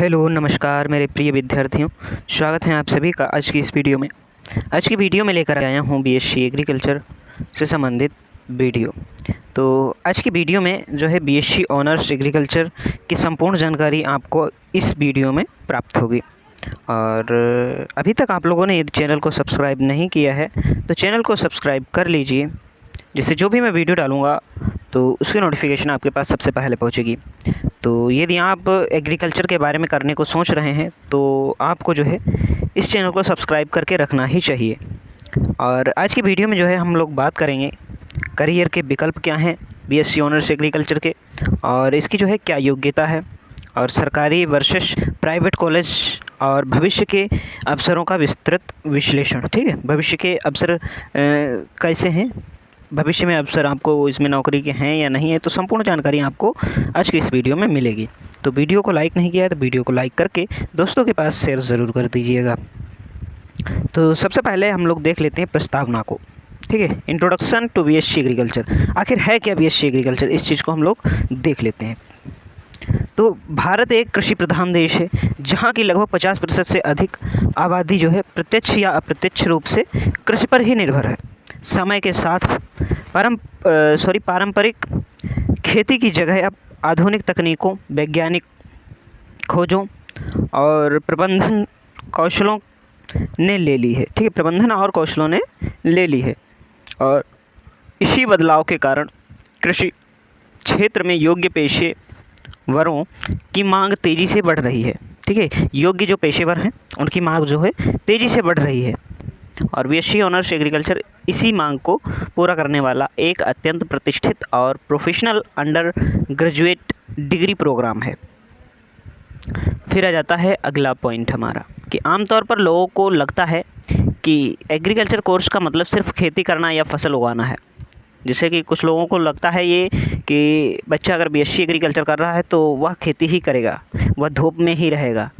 Hello नमस्कार मेरे प्रिय विद्यार्थियों, स्वागत है आप सभी का आज की इस वीडियो में। आज की वीडियो में लेकर आया हूँ बीएससी एग्रीकल्चर से संबंधित वीडियो। तो आज की वीडियो में जो है बीएससी ऑनर्स एग्रीकल्चर की संपूर्ण जानकारी आपको इस वीडियो में प्राप्त होगी। और अभी तक आप लोगों ने यदि चैनल को सब्सक्राइब नहीं किया है तो चैनल को सब्सक्राइब कर लीजिए, जिससे जो भी मैं वीडियो डालूँगा तो उसकी नोटिफिकेशन आपके पास सबसे पहले पहुँचेगी। तो यदि आप एग्रीकल्चर के बारे में करने को सोच रहे हैं तो आपको जो है इस चैनल को सब्सक्राइब करके रखना ही चाहिए। और आज की वीडियो में जो है हम लोग बात करेंगे करियर के विकल्प क्या हैं बीएससी ऑनर्स एग्रीकल्चर के, और इसकी जो है क्या योग्यता है, और सरकारी वर्सेस प्राइवेट कॉलेज और भविष्य के अवसरों का विस्तृत विश्लेषण। ठीक है, भविष्य के अवसर कैसे हैं, भविष्य में अवसर आपको इसमें नौकरी के हैं या नहीं है, तो संपूर्ण जानकारी आपको आज की इस वीडियो में मिलेगी। तो वीडियो को लाइक नहीं किया है तो वीडियो को लाइक करके दोस्तों के पास शेयर ज़रूर कर दीजिएगा। तो सबसे पहले हम लोग देख लेते हैं प्रस्तावना को। ठीक है, इंट्रोडक्शन टू बीएससी एग्रीकल्चर। आखिर है क्या बीएससी एग्रीकल्चर, इस चीज़ को हम लोग देख लेते हैं। तो भारत एक कृषि प्रधान देश है जहाँ की लगभग 50% से अधिक आबादी जो है प्रत्यक्ष या अप्रत्यक्ष रूप से कृषि पर ही निर्भर है। समय के साथ पारंपरिक खेती की जगह अब आधुनिक तकनीकों, वैज्ञानिक खोजों और प्रबंधन कौशलों ने ले ली है। ठीक है, प्रबंधन और कौशलों ने ले ली है, और इसी बदलाव के कारण कृषि क्षेत्र में योग्य पेशेवरों की मांग तेज़ी से बढ़ रही है। ठीक है, योग्य जो पेशेवर हैं उनकी मांग जो है तेज़ी से बढ़ रही है, और बीएससी ऑनर्स एग्रीकल्चर इसी मांग को पूरा करने वाला एक अत्यंत प्रतिष्ठित और professional undergraduate degree programme है। फिर आ जाता है अगला पॉइंट हमारा कि आमतौर पर लोगों को लगता है कि एग्रीकल्चर कोर्स का मतलब सिर्फ खेती करना या फसल उगाना है। जैसे कि कुछ लोगों को लगता है ये कि बच्चा अगर बीएससी एग्रीकल्चर कर रहा है तो वह खेती ही करेगा, वह धूप में ही रहेगा,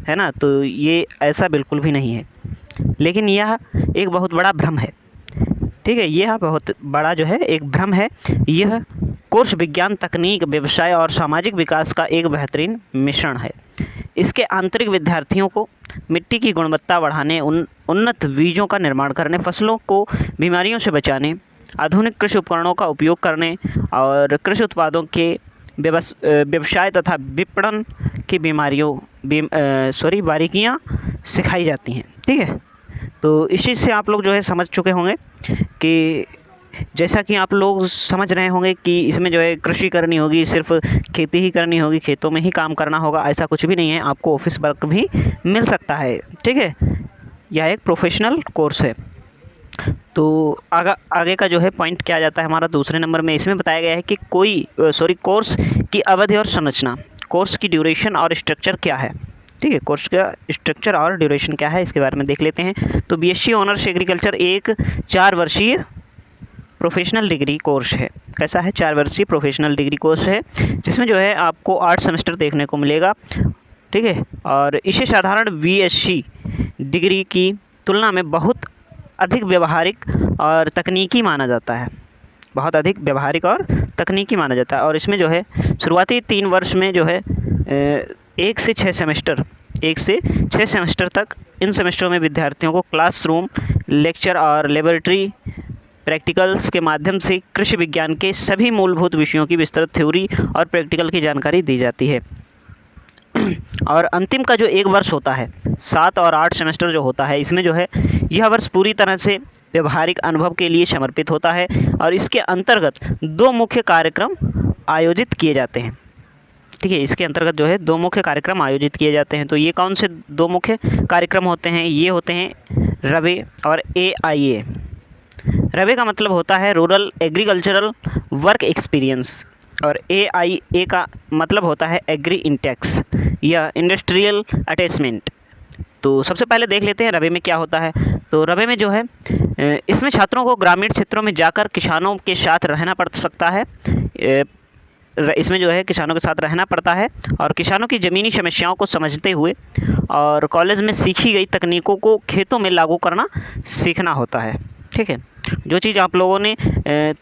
है ना। तो ये ऐसा बिल्कुल भी नहीं है, लेकिन यह एक बहुत बड़ा भ्रम है। ठीक है, यह बहुत बड़ा जो है एक भ्रम है। यह कोर्स विज्ञान, तकनीक, व्यवसाय और सामाजिक विकास का एक बेहतरीन मिश्रण है। इसके आंतरिक विद्यार्थियों को मिट्टी की गुणवत्ता बढ़ाने, उन्नत बीजों का निर्माण करने, फसलों को बीमारियों से बचाने, आधुनिक कृषि उपकरणों का उपयोग करने और कृषि उत्पादों के व्यवसाय तथा विपणन की बारीकियाँ सिखाई जाती हैं। ठीक है, तो इस चीज़ से आप लोग जो है समझ चुके होंगे कि जैसा कि आप लोग समझ रहे होंगे कि इसमें जो है कृषि करनी होगी, सिर्फ खेती ही करनी होगी, खेतों में ही काम करना होगा, ऐसा कुछ भी नहीं है। आपको ऑफिस वर्क भी मिल सकता है। ठीक है, यह एक प्रोफेशनल कोर्स है। तो आगे का जो है पॉइंट क्या जाता है हमारा दूसरे नंबर में, इसमें बताया गया है कि कोर्स की अवधि और संरचना, कोर्स की ड्यूरेशन और स्ट्रक्चर क्या है। ठीक है, कोर्स का स्ट्रक्चर और ड्यूरेशन क्या है इसके बारे में देख लेते हैं। तो बीएससी ऑनर्स एग्रीकल्चर एक 4 वर्षीय प्रोफेशनल डिग्री कोर्स है। कैसा है? 4 वर्षीय प्रोफेशनल डिग्री कोर्स है, जिसमें जो है आपको 8 सेमेस्टर देखने को मिलेगा। ठीक है, और इसे साधारण बीएससी डिग्री की तुलना में बहुत अधिक व्यवहारिक और तकनीकी माना जाता है। बहुत अधिक व्यवहारिक और तकनीकी माना जाता है। और इसमें जो है शुरुआती 3 वर्ष में जो है 1 से 6 सेमेस्टर तक, इन सेमेस्टरों में विद्यार्थियों को क्लासरूम, लेक्चर और लेबोरेटरी प्रैक्टिकल्स के माध्यम से कृषि विज्ञान के सभी मूलभूत विषयों की विस्तृत थ्योरी और प्रैक्टिकल की जानकारी दी जाती है। और अंतिम का जो 1 वर्ष होता है, 7 और 8 सेमेस्टर जो होता है, इसमें जो है यह वर्ष पूरी तरह से व्यवहारिक अनुभव के लिए समर्पित होता है, और इसके अंतर्गत 2 मुख्य कार्यक्रम आयोजित किए जाते हैं। ठीक है, इसके अंतर्गत जो है 2 मुख्य कार्यक्रम आयोजित किए जाते हैं। तो ये कौन से 2 मुख्य कार्यक्रम होते हैं? ये होते हैं रवे और AIA। रवे का मतलब होता है रूरल एग्रीकल्चरल वर्क एक्सपीरियंस, और AIA का मतलब होता है एग्री इंटेक्स या इंडस्ट्रियल अटैचमेंट। तो सबसे पहले देख लेते हैं रवे में क्या होता है। तो रवे में जो है इसमें छात्रों को ग्रामीण क्षेत्रों में जाकर किसानों के साथ रहना पड़ सकता है। इसमें जो है किसानों के साथ रहना पड़ता है, और किसानों की ज़मीनी समस्याओं को समझते हुए और कॉलेज में सीखी गई तकनीकों को खेतों में लागू करना सीखना होता है। ठीक है, जो चीज़ आप लोगों ने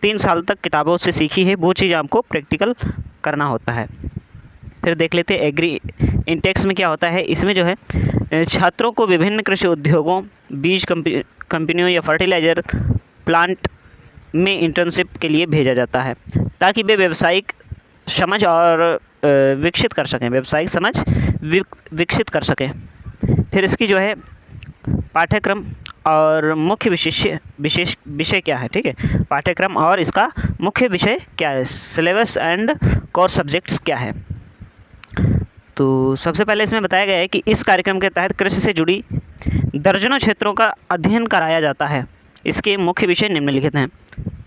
3 साल तक किताबों से सीखी है वो चीज़ आपको प्रैक्टिकल करना होता है। फिर देख लेते हैं एग्री इंटेक्स में क्या होता है, इसमें जो है छात्रों को विभिन्न कृषि उद्योगों, बीज कंपनियों या फर्टिलाइज़र प्लांट में इंटर्नशिप के लिए भेजा जाता है ताकि वे व्यावसायिक समझ और विकसित कर सकें, व्यावसायिक समझ विकसित कर सकें। फिर इसकी जो है पाठ्यक्रम और मुख्य विषय क्या है, ठीक है, पाठ्यक्रम और इसका मुख्य विषय क्या है, सिलेबस एंड कोर सब्जेक्ट्स क्या है। तो सबसे पहले इसमें बताया गया है कि इस कार्यक्रम के तहत कृषि से जुड़ी दर्जनों क्षेत्रों का अध्ययन कराया जाता है। इसके मुख्य विषय निम्नलिखित हैं,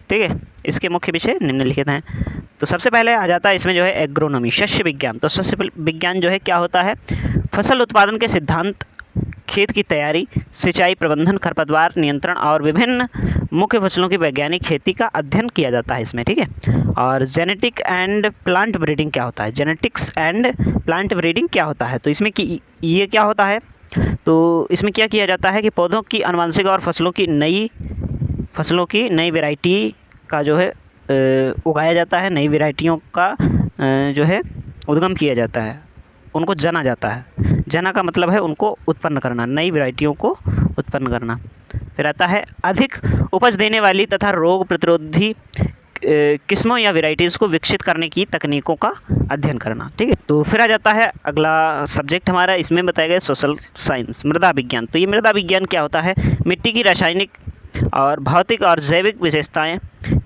ठीक है, इसके मुख्य विषय निम्नलिखित हैं। तो सबसे पहले आ जाता है इसमें जो है एग्रोनॉमी, शस्य विज्ञान। तो शस्य विज्ञान जो है क्या होता है, फसल उत्पादन के सिद्धांत, खेत की तैयारी, सिंचाई प्रबंधन, खरपतवार नियंत्रण और विभिन्न मुख्य फसलों की वैज्ञानिक खेती का अध्ययन किया जाता है इसमें, ठीक है। और जेनेटिक एंड प्लांट ब्रीडिंग क्या होता है, जेनेटिक्स एंड प्लांट ब्रीडिंग क्या होता है, तो इसमें ये क्या होता है, तो इसमें क्या किया जाता है कि पौधों की आनुवंशिक और फसलों की नई वैरायटी का जो है उगाया जाता है, नई वैरायटियों का जो है उद्गम किया जाता है, उनको जना जाता है। जना का मतलब है उनको उत्पन्न करना, नई वैरायटियों को उत्पन्न करना। फिर आता है अधिक उपज देने वाली तथा रोग प्रतिरोधी किस्मों या वैरायटीज़ को विकसित करने की तकनीकों का अध्ययन करना, ठीक है। तो फिर आ जाता है अगला सब्जेक्ट हमारा, इसमें बताया गया सोशल साइंस, मृदा विज्ञान। तो ये मृदा विज्ञान क्या होता है, मिट्टी की रासायनिक और भौतिक और जैविक विशेषताएं,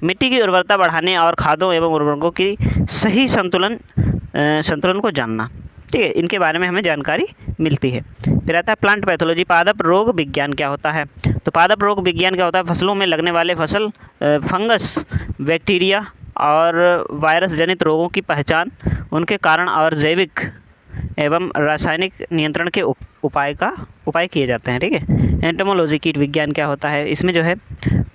मिट्टी की उर्वरता बढ़ाने और खादों एवं उर्वरकों की सही संतुलन को जानना, ठीक है, इनके बारे में हमें जानकारी मिलती है। फिर आता है प्लांट पैथोलॉजी, पादप रोग विज्ञान क्या होता है, तो पादप रोग विज्ञान क्या होता है, फसलों में लगने वाले फंगस, बैक्टीरिया और वायरस जनित रोगों की पहचान, उनके कारण और जैविक एवं रासायनिक नियंत्रण के उपाय किए जाते हैं, ठीक है। एंटोमोलॉजी, कीट विज्ञान क्या होता है, इसमें जो है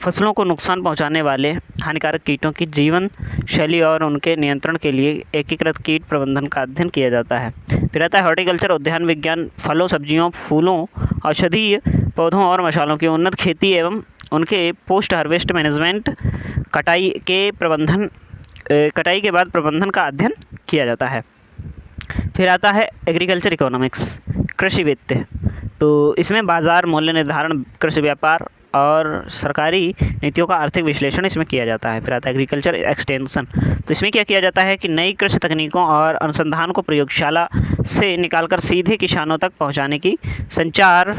फसलों को नुकसान पहुंचाने वाले हानिकारक कीटों की जीवन शैली और उनके नियंत्रण के लिए एकीकृत कीट प्रबंधन का अध्ययन किया जाता है। फिर आता है हॉर्टिकल्चर, उद्यान विज्ञान, फलों, सब्जियों, फूलों, औषधीय पौधों और मसालों की उन्नत खेती एवं उनके पोस्ट हार्वेस्ट मैनेजमेंट, कटाई के बाद प्रबंधन का अध्ययन किया जाता है। फिर आता है एग्रीकल्चर इकोनॉमिक्स, कृषि वित्त। तो इसमें बाजार मूल्य निर्धारण, कृषि व्यापार और सरकारी नीतियों का आर्थिक विश्लेषण इसमें किया जाता है। फिर आता है एग्रीकल्चर एक्सटेंशन। तो इसमें क्या किया जाता है कि नई कृषि तकनीकों और अनुसंधान को प्रयोगशाला से निकालकर सीधे किसानों तक पहुंचाने की संचार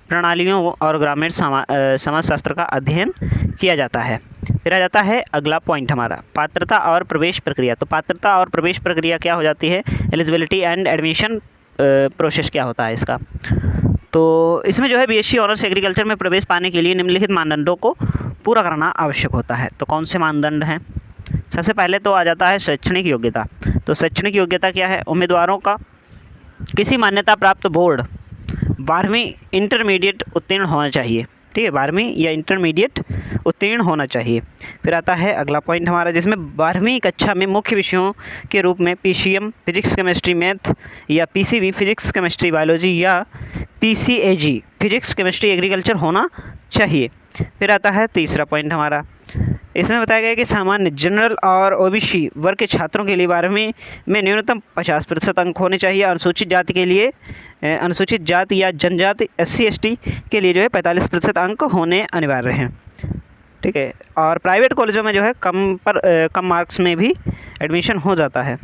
प्रणालियों और ग्रामीण समाजशास्त्र का अध्ययन किया जाता है। फिर आ जाता है अगला पॉइंट हमारा, पात्रता और प्रवेश प्रक्रिया। तो पात्रता और प्रवेश प्रक्रिया क्या हो जाती है, एलिजिबिलिटी एंड एडमिशन प्रोसेस क्या होता है इसका। तो इसमें जो है बीएससी ऑनर्स एग्रीकल्चर में प्रवेश पाने के लिए निम्नलिखित मानदंडों को पूरा करना आवश्यक होता है। तो कौन से मानदंड हैं, सबसे पहले तो आ जाता है शैक्षणिक योग्यता। तो शैक्षणिक योग्यता क्या है, उम्मीदवारों का किसी मान्यता प्राप्त बोर्ड 12वीं इंटरमीडिएट उत्तीर्ण होना चाहिए, ठीक है, 12वीं या इंटरमीडिएट उत्तीर्ण होना चाहिए। फिर आता है अगला पॉइंट हमारा, जिसमें 12वीं कक्षा में मुख्य विषयों के रूप में पीसीएम फिजिक्स केमिस्ट्री मैथ या पीसीबी फिजिक्स केमिस्ट्री बायोलॉजी या पीसीएजी फिजिक्स केमिस्ट्री एग्रीकल्चर होना चाहिए। फिर आता है तीसरा पॉइंट हमारा, इसमें बताया गया है कि सामान्य जनरल और ओबीसी वर्ग के छात्रों के लिए 12वीं में न्यूनतम 50% अंक होने चाहिए। अनुसूचित जाति के लिए, अनुसूचित जाति या जनजाति SC ST के लिए जो है 45% अंक होने अनिवार्य हैं, ठीक है। और प्राइवेट कॉलेजों में जो है कम मार्क्स में भी एडमिशन हो जाता है।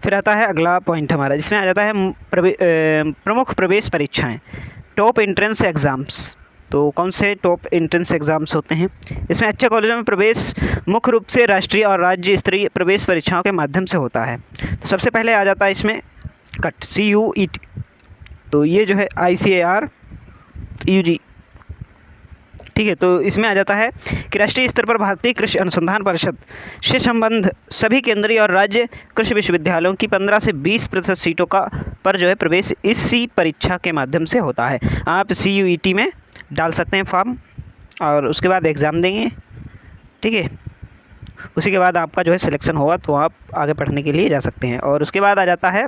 फिर आता है अगला पॉइंट हमारा, जिसमें आ जाता है प्रमुख प्रवेश परीक्षाएं, टॉप एंट्रेंस एग्ज़ाम्स। तो कौन से टॉप एंट्रेंस एग्ज़ाम्स होते हैं, इसमें अच्छे कॉलेजों में प्रवेश मुख्य रूप से राष्ट्रीय और राज्य स्तरीय प्रवेश परीक्षाओं के माध्यम से होता है। तो सबसे पहले आ जाता है इसमें कट CUET। तो ये जो है ICAR UG, ठीक है। तो इसमें आ जाता है कि राष्ट्रीय स्तर पर भारतीय कृषि अनुसंधान परिषद से संबद्ध सभी केंद्रीय और राज्य कृषि विश्वविद्यालयों की 15 से 20% सीटों का पर जो है प्रवेश इसी परीक्षा के माध्यम से होता है। आप CUET में डाल सकते हैं फॉर्म और उसके बाद एग्ज़ाम देंगे, ठीक है। उसी के बाद आपका जो है सिलेक्शन होगा तो आप आगे पढ़ने के लिए जा सकते हैं। और उसके बाद आ जाता है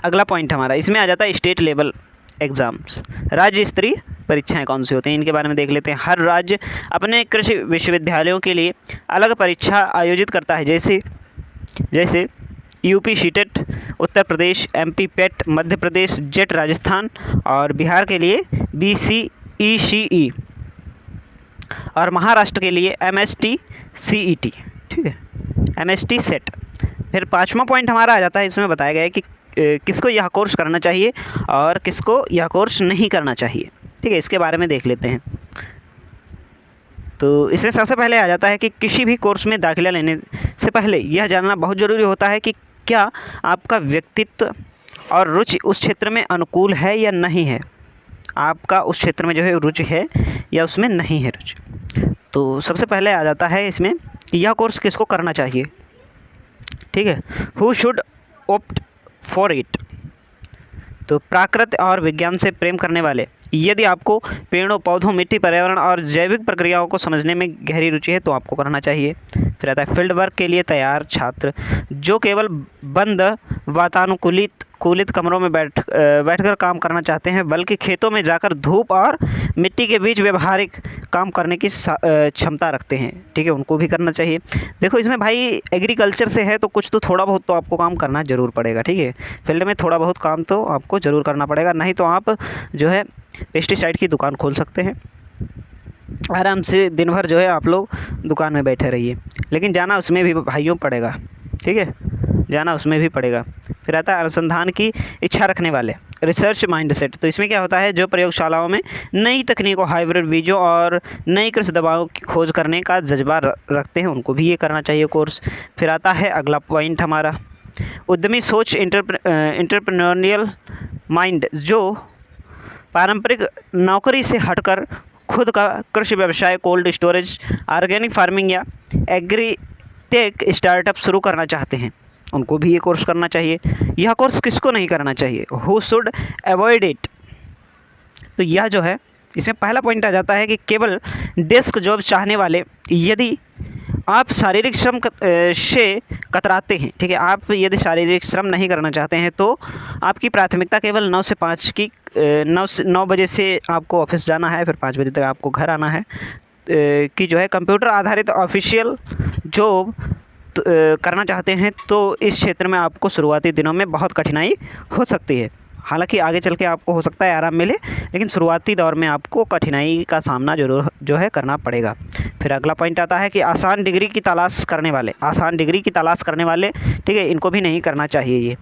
अगला पॉइंट हमारा, इसमें आ जाता है स्टेट लेवल एग्ज़ाम्स, राज्य स्तरीय परीक्षाएं कौन सी होती हैं, इनके बारे में देख लेते हैं। हर राज्य अपने कृषि विश्वविद्यालयों के लिए अलग परीक्षा आयोजित करता है, जैसे UP CTET, Uttar Pradesh MP पेट, मध्य प्रदेश जेट राजस्थान और बिहार के लिए बीसीईसीई और महाराष्ट्र के लिए एमएसटी सीईटी। ठीक है, एमएसटी सेट। फिर पाँचवा पॉइंट हमारा आ जाता है, इसमें बताया गया है कि किसको यह कोर्स करना चाहिए और किसको यह कोर्स नहीं करना चाहिए। ठीक है, इसके बारे में देख लेते हैं। तो इसमें सबसे पहले आ जाता है कि किसी भी कोर्स में दाखिला लेने से पहले यह जानना बहुत ज़रूरी होता है कि क्या आपका व्यक्तित्व और रुचि उस क्षेत्र में अनुकूल है या नहीं है। आपका उस क्षेत्र में जो है रुचि है या उसमें नहीं है रुचि। तो सबसे पहले आ जाता है इसमें यह कोर्स किसको करना चाहिए। ठीक है, who should opt for it. तो प्राकृत और विज्ञान से प्रेम करने वाले, यदि आपको पेड़ों पौधों मिट्टी पर्यावरण और जैविक प्रक्रियाओं को समझने में गहरी रुचि है तो आपको करना चाहिए। फिर आता है फील्ड वर्क के लिए तैयार छात्र, जो केवल बंद वातानुकूलित कमरों में बैठकर काम करना चाहते हैं, बल्कि खेतों में जाकर धूप और मिट्टी के बीच व्यवहारिक काम करने की क्षमता रखते हैं। ठीक है, उनको भी करना चाहिए। देखो इसमें भाई एग्रीकल्चर से है तो कुछ तो थोड़ा बहुत तो आपको काम करना ज़रूर पड़ेगा। ठीक है, फील्ड में थोड़ा बहुत काम तो आपको ज़रूर करना पड़ेगा, नहीं तो आप जो है पेस्टिसाइड की दुकान खोल सकते हैं। आराम से दिन भर जो है आप लोग दुकान में बैठे रहिए, लेकिन जाना उसमें भी भाइयों पड़ेगा। ठीक है, जाना उसमें भी पड़ेगा। फिर आता है अनुसंधान की इच्छा रखने वाले, रिसर्च माइंडसेट। तो इसमें क्या होता है, जो प्रयोगशालाओं में नई तकनीकों, हाइब्रिड बीजों और नई कृषि दवाओं की खोज करने का जज्बा रखते हैं, उनको भी ये करना चाहिए कोर्स। फिर आता है अगला पॉइंट हमारा, उद्यमी सोच, एंटरप्रेन्योरियल माइंड, जो पारंपरिक नौकरी से हटकर खुद का कृषि व्यवसाय, कोल्ड स्टोरेज, ऑर्गेनिक फार्मिंग या एग्रीटेक स्टार्टअप शुरू करना चाहते हैं, उनको भी ये कोर्स करना चाहिए। यह कोर्स किसको नहीं करना चाहिए, हु शुड अवॉइड इट। तो यह जो है इसमें पहला पॉइंट आ जाता है कि केवल डेस्क जॉब चाहने वाले, यदि आप शारीरिक श्रम से कतराते हैं। ठीक है, आप यदि शारीरिक श्रम नहीं करना चाहते हैं तो आपकी प्राथमिकता केवल 9 से 5 की 9 बजे से आपको ऑफिस जाना है, फिर 5 बजे तक आपको घर आना है, कि जो है कंप्यूटर आधारित ऑफिशियल जॉब करना चाहते हैं तो इस क्षेत्र में आपको शुरुआती दिनों में बहुत कठिनाई हो सकती है। हालांकि आगे चल के आपको हो सकता है आराम मिले, लेकिन शुरुआती दौर में आपको कठिनाई का सामना जरूर जो है करना पड़ेगा। फिर अगला पॉइंट आता है कि आसान डिग्री की तलाश करने वाले, ठीक है, इनको भी नहीं करना चाहिए। ये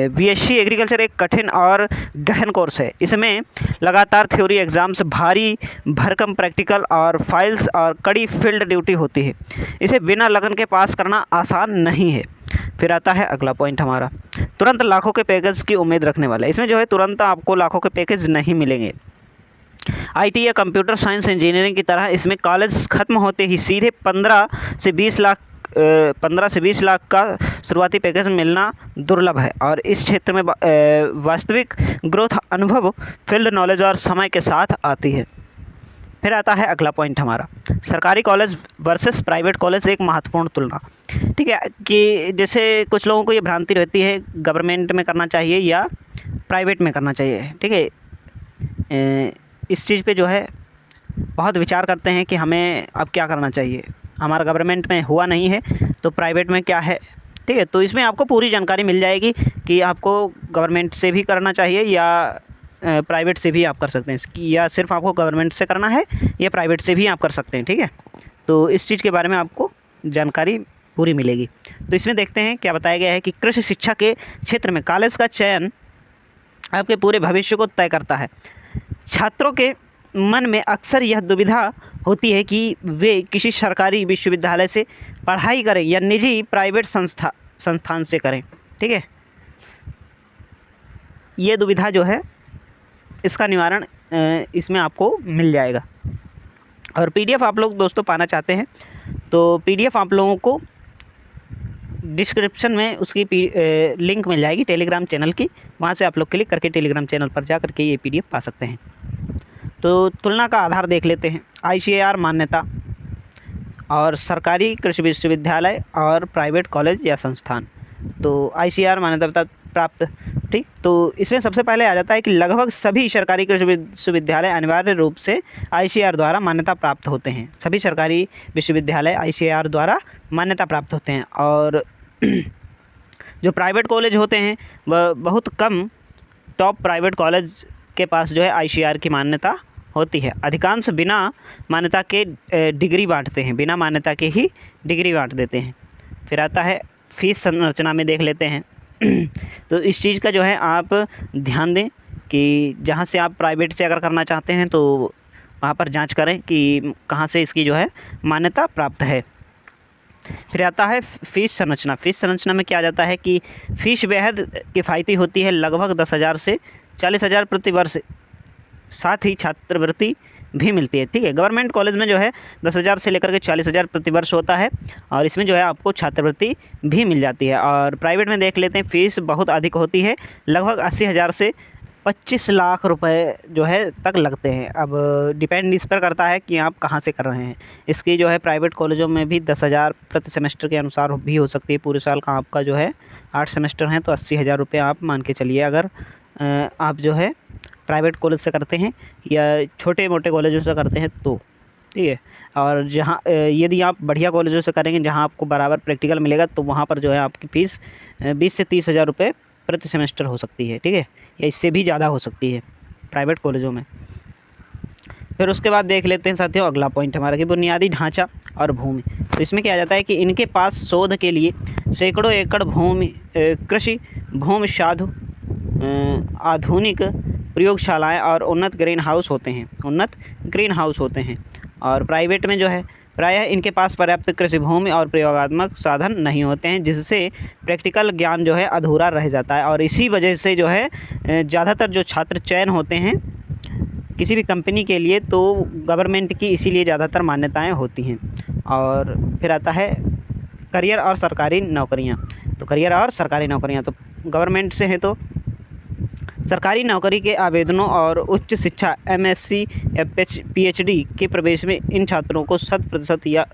बीएससी एग्रीकल्चर एक कठिन और गहन कोर्स है। इसमें लगातार थ्योरी एग्ज़ाम्स, भारी भरकम प्रैक्टिकल और फाइल्स और कड़ी फील्ड ड्यूटी होती है। इसे बिना लगन के पास करना आसान नहीं है। फिर आता है अगला पॉइंट हमारा, तुरंत लाखों के पैकेज की उम्मीद रखने वाला। इसमें जो है तुरंत आपको लाखों के पैकेज नहीं मिलेंगे। आईटी या कंप्यूटर साइंस इंजीनियरिंग की तरह इसमें कॉलेज ख़त्म होते ही सीधे 15 से 20 लाख का शुरुआती पैकेज मिलना दुर्लभ है, और इस क्षेत्र में वास्तविक ग्रोथ अनुभव, फील्ड नॉलेज और समय के साथ आती है। फिर आता है अगला पॉइंट हमारा, सरकारी कॉलेज वर्सेस प्राइवेट कॉलेज, एक महत्वपूर्ण तुलना। ठीक है, कि जैसे कुछ लोगों को ये भ्रांति रहती है गवर्नमेंट में करना चाहिए या प्राइवेट में करना चाहिए। ठीक है, इस चीज़ पे जो है बहुत विचार करते हैं कि हमें अब क्या करना चाहिए, हमारा गवर्नमेंट में हुआ नहीं है तो प्राइवेट में क्या है। ठीक है, तो इसमें आपको पूरी जानकारी मिल जाएगी कि आपको गवर्नमेंट से भी करना चाहिए या प्राइवेट से भी आप कर सकते हैं, या सिर्फ आपको गवर्नमेंट से करना है या प्राइवेट से भी आप कर सकते हैं। ठीक है, तो इस चीज़ के बारे में आपको जानकारी पूरी मिलेगी। तो इसमें देखते हैं क्या बताया गया है कि कृषि शिक्षा के क्षेत्र में कॉलेज का चयन आपके पूरे भविष्य को तय करता है। छात्रों के मन में अक्सर यह दुविधा होती है कि वे किसी सरकारी विश्वविद्यालय से पढ़ाई करें या निजी प्राइवेट संस्थान से करें। ठीक है, ये दुविधा जो है इसका निवारण इसमें आपको मिल जाएगा। और पीडीएफ आप लोग दोस्तों पाना चाहते हैं तो पीडीएफ आप लोगों को डिस्क्रिप्शन में उसकी लिंक मिल जाएगी टेलीग्राम चैनल की, वहाँ से आप लोग क्लिक करके टेलीग्राम चैनल पर जा करके ये पीडीएफ पा सकते हैं। तो तुलना का आधार देख लेते हैं, आईसीएआर मान्यता और सरकारी कृषि विश्वविद्यालय और प्राइवेट कॉलेज या संस्थान। तो आईसीएआर मान्यता प्राप्त। ठीक, तो इसमें सबसे पहले आ जाता है कि लगभग सभी सरकारी कृषि विश्वविद्यालय अनिवार्य रूप से आईसीएआर द्वारा मान्यता प्राप्त होते हैं। सभी सरकारी विश्वविद्यालय आईसीएआर द्वारा मान्यता प्राप्त होते हैं। और जो प्राइवेट कॉलेज होते हैं वह बहुत कम टॉप प्राइवेट कॉलेज के पास जो है आईसीएआर की मान्यता होती है। अधिकांश बिना मान्यता के डिग्री बांटते हैं, बिना मान्यता के ही डिग्री बांट देते हैं। फिर आता है फीस संरचना में देख लेते हैं। तो इस चीज़ का जो है आप ध्यान दें कि जहाँ से आप प्राइवेट से अगर करना चाहते हैं तो वहाँ पर जांच करें कि कहाँ से इसकी जो है मान्यता प्राप्त है। फिर आता है फ़ीस संरचना। फ़ीस संरचना में क्या आ जाता है कि फ़ीस बेहद किफ़ायती होती है, लगभग 10,000 से 40,000 प्रति वर्ष, साथ ही छात्रवृत्ति भी मिलती है। ठीक है, गवर्नमेंट कॉलेज में जो है 10,000 से लेकर के 40,000 प्रति वर्ष होता है और इसमें जो है आपको छात्रवृत्ति भी मिल जाती है। और प्राइवेट में देख लेते हैं फ़ीस बहुत अधिक होती है, लगभग 80,000 से 25 लाख रुपए जो है तक लगते हैं। अब डिपेंड इस पर करता है कि आप कहाँ से कर रहे हैं। इसकी जो है प्राइवेट कॉलेजों में भी 10,000 प्रति सेमेस्टर के अनुसार भी हो सकती है। पूरे साल का आपका जो है 8 सेमेस्टर हैं तो 80,000 रुपये आप मान के चलिए, अगर आप जो है प्राइवेट कॉलेज से करते हैं या छोटे मोटे कॉलेजों से करते हैं तो। ठीक है, और जहाँ यदि आप बढ़िया कॉलेजों से करेंगे जहाँ आपको बराबर प्रैक्टिकल मिलेगा तो वहाँ पर जो है आपकी फ़ीस 20 से 30,000 रुपये प्रति सेमेस्टर हो सकती है। ठीक है, या इससे भी ज़्यादा हो सकती है प्राइवेट कॉलेजों में। फिर उसके बाद देख लेते हैं साथियों अगला पॉइंट हमारा कि बुनियादी ढांचा और भूमि। तो इसमें क्या आ जाता है कि इनके पास शोध के लिए सैकड़ों एकड़ भूमि, कृषि भूमि, साधु आधुनिक प्रयोगशालाएं और उन्नत ग्रीन हाउस होते हैं। और प्राइवेट में जो है प्रायः इनके पास पर्याप्त कृषि भूमि और प्रयोगात्मक साधन नहीं होते हैं, जिससे प्रैक्टिकल ज्ञान जो है अधूरा रह जाता है। और इसी वजह से जो है ज़्यादातर जो छात्र चयन होते हैं किसी भी कंपनी के लिए तो गवर्नमेंट की इसीलिए ज़्यादातर मान्यताएं होती हैं। और फिर आता है करियर और सरकारी नौकरियां। तो करियर और सरकारी नौकरियां तो गवर्नमेंट से हैं तो सरकारी नौकरी के आवेदनों और उच्च शिक्षा एमएससी या पीएचडी के प्रवेश में इन छात्रों को 100% या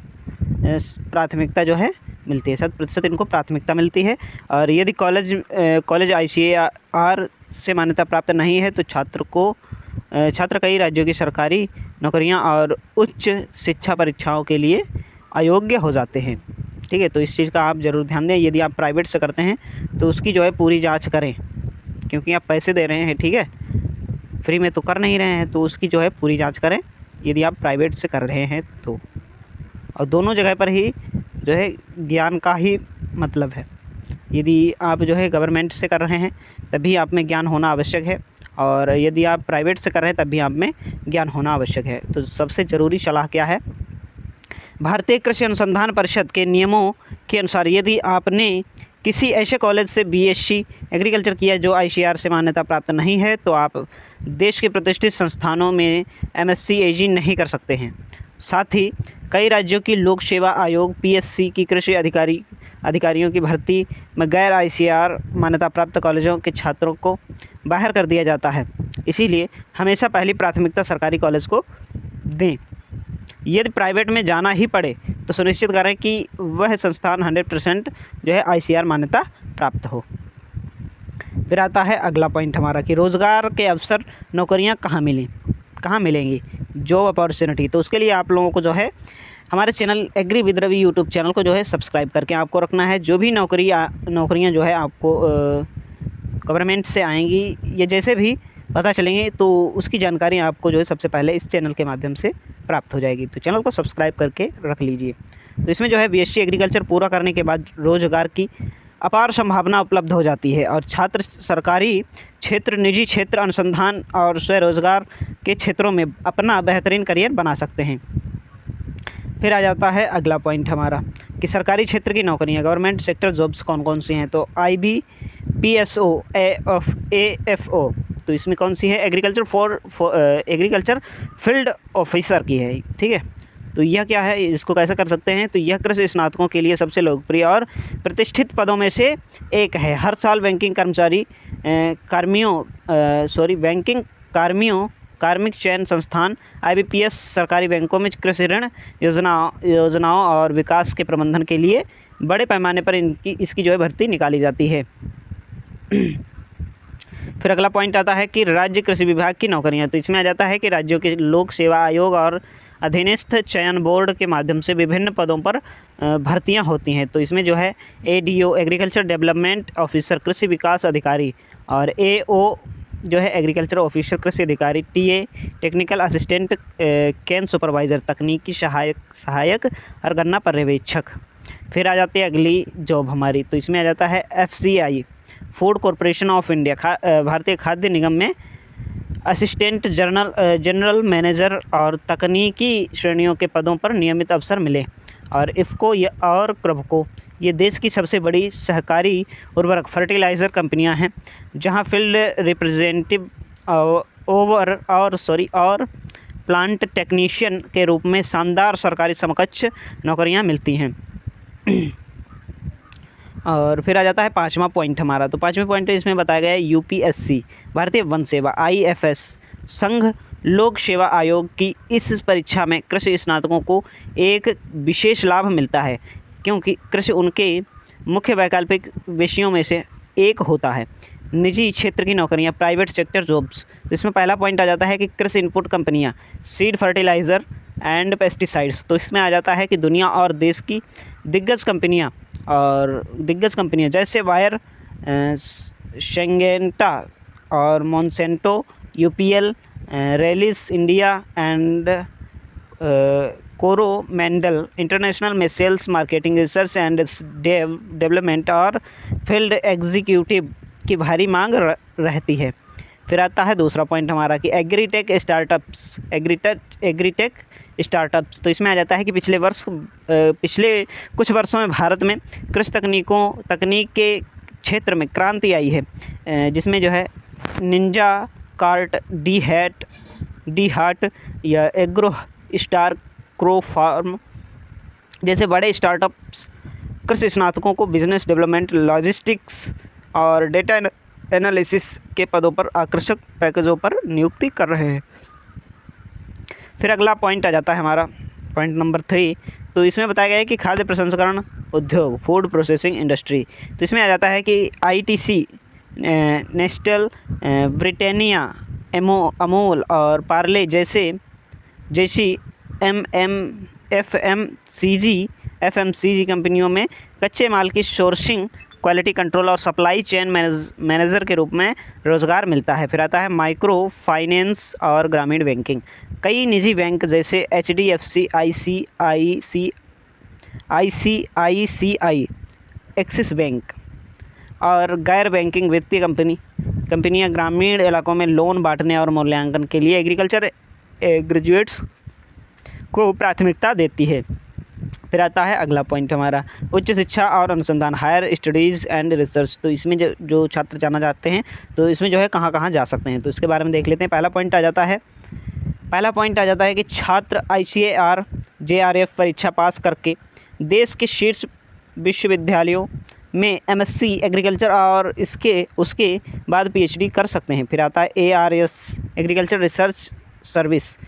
प्राथमिकता जो है मिलती है, 100% इनको प्राथमिकता मिलती है। और यदि कॉलेज आईसीएआर से मान्यता प्राप्त नहीं है तो छात्र कई राज्यों की सरकारी नौकरियां और उच्च शिक्षा परीक्षाओं के लिए अयोग्य हो जाते हैं। ठीक है, तो इस चीज़ का आप ज़रूर ध्यान दें। यदि आप प्राइवेट से करते हैं तो उसकी जो है पूरी जांच करें, क्योंकि आप पैसे दे रहे हैं। ठीक है, फ्री में तो कर नहीं रहे हैं, तो उसकी जो है पूरी जांच करें यदि आप प्राइवेट से कर रहे हैं तो। और दोनों जगह पर ही जो है ज्ञान का ही मतलब है। यदि आप जो है गवर्नमेंट से कर रहे हैं तभी आप में ज्ञान होना आवश्यक है, और यदि आप प्राइवेट से कर रहे हैं तब भी आप में ज्ञान होना आवश्यक है। तो सबसे ज़रूरी सलाह क्या है, भारतीय कृषि अनुसंधान परिषद के नियमों के अनुसार यदि आपने किसी ऐसे कॉलेज से बीएससी एग्रीकल्चर किया जो आईसीएआर से मान्यता प्राप्त नहीं है तो आप देश के प्रतिष्ठित संस्थानों में एमएससी एजी नहीं कर सकते हैं। साथ ही कई राज्यों की लोक सेवा आयोग पीएससी की कृषि अधिकारियों की भर्ती में गैर आईसीएआर मान्यता प्राप्त कॉलेजों के छात्रों को बाहर कर दिया जाता है। इसीलिए हमेशा पहली प्राथमिकता सरकारी कॉलेज को दें। यदि प्राइवेट में जाना ही पड़े तो सुनिश्चित करें कि वह संस्थान 100% जो है आईसीएआर मान्यता प्राप्त हो। फिर आता है अगला पॉइंट हमारा कि रोज़गार के अवसर, नौकरियां कहाँ मिलेंगी, जॉब अपॉर्चुनिटी। तो उसके लिए आप लोगों को जो है हमारे channel agri with Ravi YouTube channel को जो है सब्सक्राइब करके आपको रखना है। जो भी नौकरियां जो है आपको गवर्नमेंट से आएंगी या जैसे भी पता चलेंगे तो उसकी जानकारी आपको जो है सबसे पहले इस चैनल के माध्यम से प्राप्त हो जाएगी। तो चैनल को सब्सक्राइब करके रख लीजिए। तो इसमें जो है बीएससी एग्रीकल्चर पूरा करने के बाद रोजगार की अपार संभावना उपलब्ध हो जाती है और छात्र सरकारी क्षेत्र, निजी क्षेत्र, अनुसंधान और स्वरोजगार के क्षेत्रों में अपना बेहतरीन करियर बना सकते हैं। फिर आ जाता है अगला पॉइंट हमारा कि सरकारी क्षेत्र की नौकरियां, गवर्नमेंट सेक्टर जॉब्स कौन कौन सी हैं। तो IB, PSO, AFO। तो इसमें कौन सी है, एग्रीकल्चर फील्ड ऑफिसर की है। ठीक है, तो यह क्या है, इसको कैसे कर सकते हैं, तो यह कृषि स्नातकों के लिए सबसे लोकप्रिय और प्रतिष्ठित पदों में से एक है। हर साल कार्मिक चयन संस्थान IBPS सरकारी बैंकों में कृषि ऋण योजनाओं और विकास के प्रबंधन के लिए बड़े पैमाने पर इसकी जो है भर्ती निकाली जाती है। फिर अगला पॉइंट आता है कि राज्य कृषि विभाग की नौकरियां। तो इसमें आ जाता है कि राज्यों के लोक सेवा आयोग और अधीनस्थ चयन बोर्ड के माध्यम से विभिन्न पदों पर भर्तियां होती हैं। तो इसमें जो है ADO एग्रीकल्चर डेवलपमेंट ऑफिसर कृषि विकास अधिकारी, और AO जो है एग्रीकल्चर ऑफिसर कृषि अधिकारी, TA technical assistant can supervisor तकनीकी सहायक और गन्ना पर्यवेक्षक। फिर आ जाती है अगली जॉब हमारी, तो इसमें आ जाता है FCI food corporation of India भारतीय खाद्य निगम में असिस्टेंट जनरल मैनेजर और तकनीकी श्रेणियों के पदों पर नियमित अवसर मिले। और इफ़को और क्रबको ये देश की सबसे बड़ी सहकारी उर्वरक फर्टिलाइज़र कंपनियां हैं, जहां फील्ड रिप्रेजेंटेटिव और प्लांट टेक्नीशियन के रूप में शानदार सरकारी समकक्ष नौकरियां मिलती हैं। और फिर आ जाता है पाँचवा पॉइंट हमारा, तो पाँचवें पॉइंट इसमें बताया गया है UPSC भारतीय वन सेवा IFS संघ लोक सेवा आयोग की इस परीक्षा में कृषि स्नातकों को एक विशेष लाभ मिलता है, क्योंकि कृषि उनके मुख्य वैकल्पिक विषयों में से एक होता है। निजी क्षेत्र की नौकरियां, प्राइवेट सेक्टर जॉब्स, तो इसमें पहला पॉइंट आ जाता है कि कृषि इनपुट कंपनियां, सीड फर्टिलाइज़र एंड पेस्टिसाइड्स, तो इसमें आ जाता है कि दुनिया और देश की दिग्गज कंपनियां जैसे वायर, शेंगेंटा और Monsanto, UPL, Rallis India and Coromandel international में sales, marketing, research and development और फील्ड एग्जीक्यूटिव की भारी मांग रहती है। फिर आता है दूसरा पॉइंट हमारा कि एग्रीटेक स्टार्टअप्स, तो इसमें आ जाता है कि पिछले कुछ वर्षों में भारत में कृषि तकनीक के क्षेत्र में क्रांति आई है, जिसमें जो है निंजा कार्ट, डी हार्ट या एग्रो स्टार क्रो फार्म जैसे बड़े स्टार्टअप्स कृषि स्नातकों को बिजनेस डेवलपमेंट, लॉजिस्टिक्स और डेटा एनालिसिस के पदों पर आकर्षक पैकेजों पर नियुक्ति कर रहे हैं। फिर अगला पॉइंट आ जाता है हमारा पॉइंट नंबर 3, तो इसमें बताया गया है कि खाद्य प्रसंस्करण उद्योग, फूड प्रोसेसिंग इंडस्ट्री, तो इसमें आ जाता है कि ITC, नेस्टल, ब्रिटानिया, अमूल और पार्ले जैसी FMCG कंपनियों में कच्चे माल की सोर्सिंग, क्वालिटी कंट्रोल और सप्लाई चेन मैनेजर के रूप में रोज़गार मिलता है। फिर आता है माइक्रो फाइनेंस और ग्रामीण बैंकिंग, कई निजी बैंक जैसे HDFC, ICICI, एक्सिस बैंक और गैर बैंकिंग वित्तीय कंपनियां ग्रामीण इलाकों में लोन बांटने और मूल्यांकन के लिए एग्रीकल्चर ग्रेजुएट्स को प्राथमिकता देती है। फिर आता है अगला पॉइंट हमारा उच्च शिक्षा और अनुसंधान, हायर स्टडीज़ एंड रिसर्च, तो इसमें जो छात्र जाना चाहते हैं तो इसमें जो है कहाँ जा सकते हैं, तो इसके बारे में देख लेते हैं। पहला पॉइंट आ जाता है कि छात्र ICAR JRF परीक्षा पास करके देश के शीर्ष विश्वविद्यालयों में MSc एग्रीकल्चर और उसके बाद PhD कर सकते हैं। फिर आता है ARS agriculture research service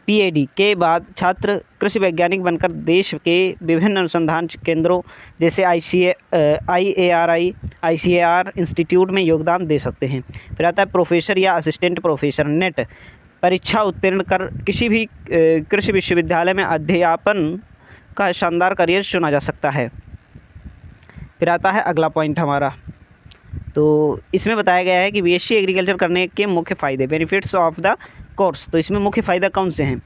PAD के बाद छात्र कृषि वैज्ञानिक बनकर देश के विभिन्न अनुसंधान केंद्रों जैसे ICAR इंस्टीट्यूट में योगदान दे सकते हैं। फिर आता है प्रोफेसर या असिस्टेंट प्रोफेसर, नेट परीक्षा उत्तीर्ण कर किसी भी कृषि विश्वविद्यालय में अध्यापन का शानदार करियर चुना जा सकता है। फिर आता है अगला पॉइंट हमारा, तो इसमें बताया गया है कि BSc एग्रीकल्चर करने के मुख्य फ़ायदे, बेनिफिट्स ऑफ द कोर्स, तो इसमें मुख्य फ़ायदा कौन से हैं?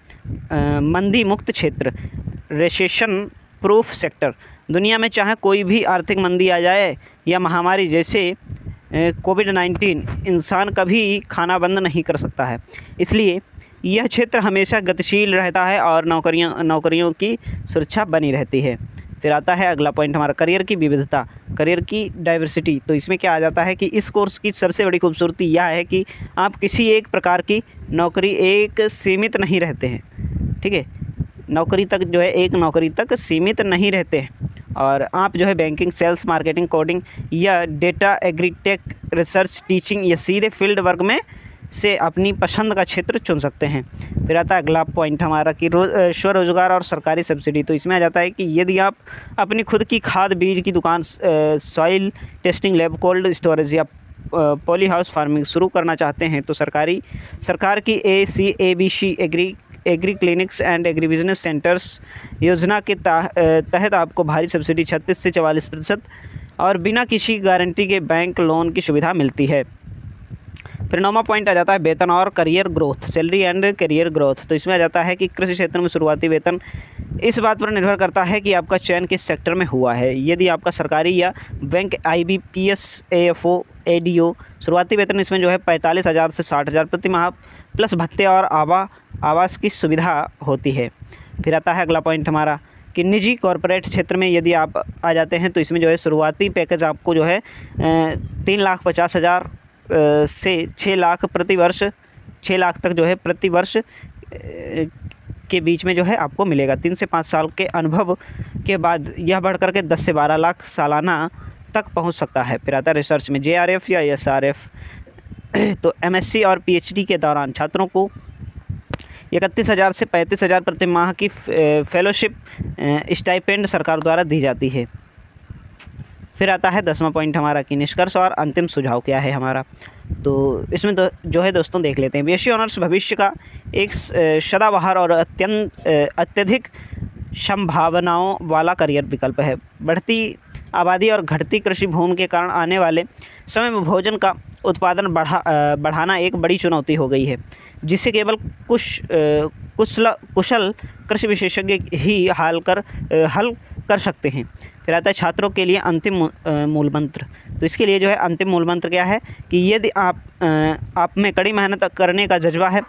मंदी मुक्त क्षेत्र, रेसेशन प्रूफ सेक्टर, दुनिया में चाहे कोई भी आर्थिक मंदी आ जाए या महामारी जैसे कोविड-19 इंसान कभी खाना बंद नहीं कर सकता है, इसलिए यह क्षेत्र हमेशा गतिशील रहता है और नौकरियों की सुरक्षा बनी रहती है। फिर आता है अगला पॉइंट हमारा करियर की विविधता, करियर की डाइवर्सिटी, तो इसमें क्या आ जाता है कि इस कोर्स की सबसे बड़ी खूबसूरती यह है कि आप किसी एक प्रकार की नौकरी एक सीमित नहीं रहते हैं, ठीक है, नौकरी तक सीमित नहीं रहते हैं, और आप जो है बैंकिंग, सेल्स, मार्केटिंग, कोडिंग या डेटा, एग्रीटेक, रिसर्च, टीचिंग या सीधे फील्ड वर्क में से अपनी पसंद का क्षेत्र चुन सकते हैं। फिर आता है अगला पॉइंट हमारा कि स्वरोजगार और सरकारी सब्सिडी, तो इसमें आ जाता है कि यदि आप अपनी खुद की खाद बीज की दुकान, soil testing lab, cold storage या पॉली हाउस फार्मिंग शुरू करना चाहते हैं तो सरकार की ABC agri clinics and agri business centres योजना के तहत आपको भारी सब्सिडी 36 से 44% और बिना किसी गारंटी के बैंक लोन की सुविधा मिलती है। फिर 9वां पॉइंट आ जाता है वेतन और career growth, salary and career growth. तो इसमें आ जाता है कि कृषि क्षेत्र में शुरुआती वेतन इस बात पर निर्भर करता है कि आपका चयन किस सेक्टर में हुआ है। यदि आपका सरकारी या बैंक IBPS AFO ADO, शुरुआती वेतन इसमें जो है 45,000 से 60,000 प्रति माह प्लस भत्ते और आवास की सुविधा होती है। फिर आता है अगला पॉइंट हमारा कि निजी कॉरपोरेट क्षेत्र में यदि आप आ जाते हैं तो इसमें जो है शुरुआती पैकेज आपको जो है 3,50,000 से 6 लाख प्रति वर्ष, 6 लाख तक जो है प्रति वर्ष के बीच में जो है आपको मिलेगा। 3 से 5 साल के अनुभव के बाद यह बढ़कर के 10 से 12 लाख सालाना तक पहुंच सकता है। फिर आता है रिसर्च में JRF या SRF। तो MSc और PhD के दौरान छात्रों को 31,000 से 35,000 प्रति माह की फेलोशिप स्टाइपेंड सरकार द्वारा दी जाती है। फिर आता है 10वां पॉइंट हमारा कि निष्कर्ष और अंतिम सुझाव क्या है हमारा। तो इसमें जो है दोस्तों देख लेते हैं। BSc ऑनर्स भविष्य का एक सदाबहार और अत्यधिक संभावनाओं वाला करियर विकल्प है। बढ़ती आबादी और घटती कृषि भूमि के कारण आने वाले समय में भोजन का उत्पादन बढ़ाना एक बड़ी चुनौती हो गई है, जिसे केवल कुशल कृषि विशेषज्ञ ही हल कर सकते हैं। फिर आता है छात्रों के लिए अंतिम मूल मंत्र। तो इसके लिए जो है अंतिम मूल मंत्र क्या है कि यदि आप में कड़ी मेहनत करने का जज्बा है,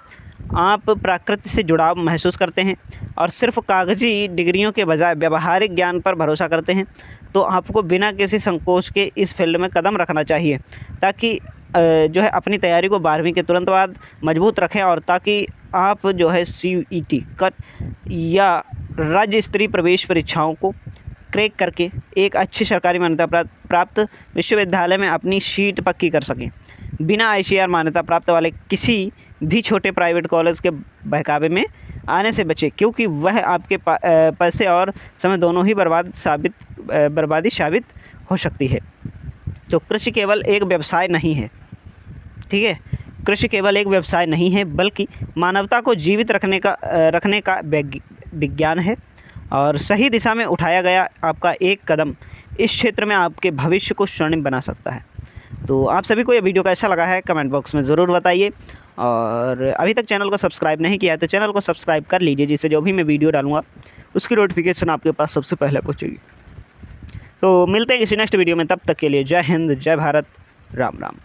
आप प्रकृति से जुड़ाव महसूस करते हैं और सिर्फ कागजी डिग्रियों के बजाय व्यावहारिक ज्ञान पर भरोसा करते हैं, तो आपको बिना किसी संकोच के इस फील्ड में कदम रखना चाहिए, ताकि जो है अपनी तैयारी को 12वीं के तुरंत बाद मजबूत रखें और ताकि आप जो है CET या राज्य स्तरीय प्रवेश परीक्षाओं को क्रैक करके एक अच्छी सरकारी मान्यता प्राप्त विश्वविद्यालय में अपनी सीट पक्की कर सकें। बिना ICAR मान्यता प्राप्त वाले किसी भी छोटे प्राइवेट कॉलेज के बहकावे में आने से बचें, क्योंकि वह आपके पैसे और समय दोनों ही बर्बादी साबित हो सकती है। तो कृषि केवल एक व्यवसाय नहीं है, ठीक है। कृषि केवल एक व्यवसाय नहीं है, बल्कि मानवता को जीवित रखने का विज्ञान है और सही दिशा में उठाया गया आपका एक कदम इस क्षेत्र में आपके भविष्य को स्वर्णिम बना सकता है। तो आप सभी को ये वीडियो कैसा लगा है कमेंट बॉक्स में ज़रूर बताइए, और अभी तक चैनल को सब्सक्राइब नहीं किया है तो चैनल को सब्सक्राइब कर लीजिए, जिससे जो भी मैं वीडियो डालूंगा उसकी नोटिफिकेशन आपके पास सबसे पहले पहुँचेगी। तो मिलते हैं किसी नेक्स्ट वीडियो में, तब तक के लिए जय हिंद, जय भारत, राम राम।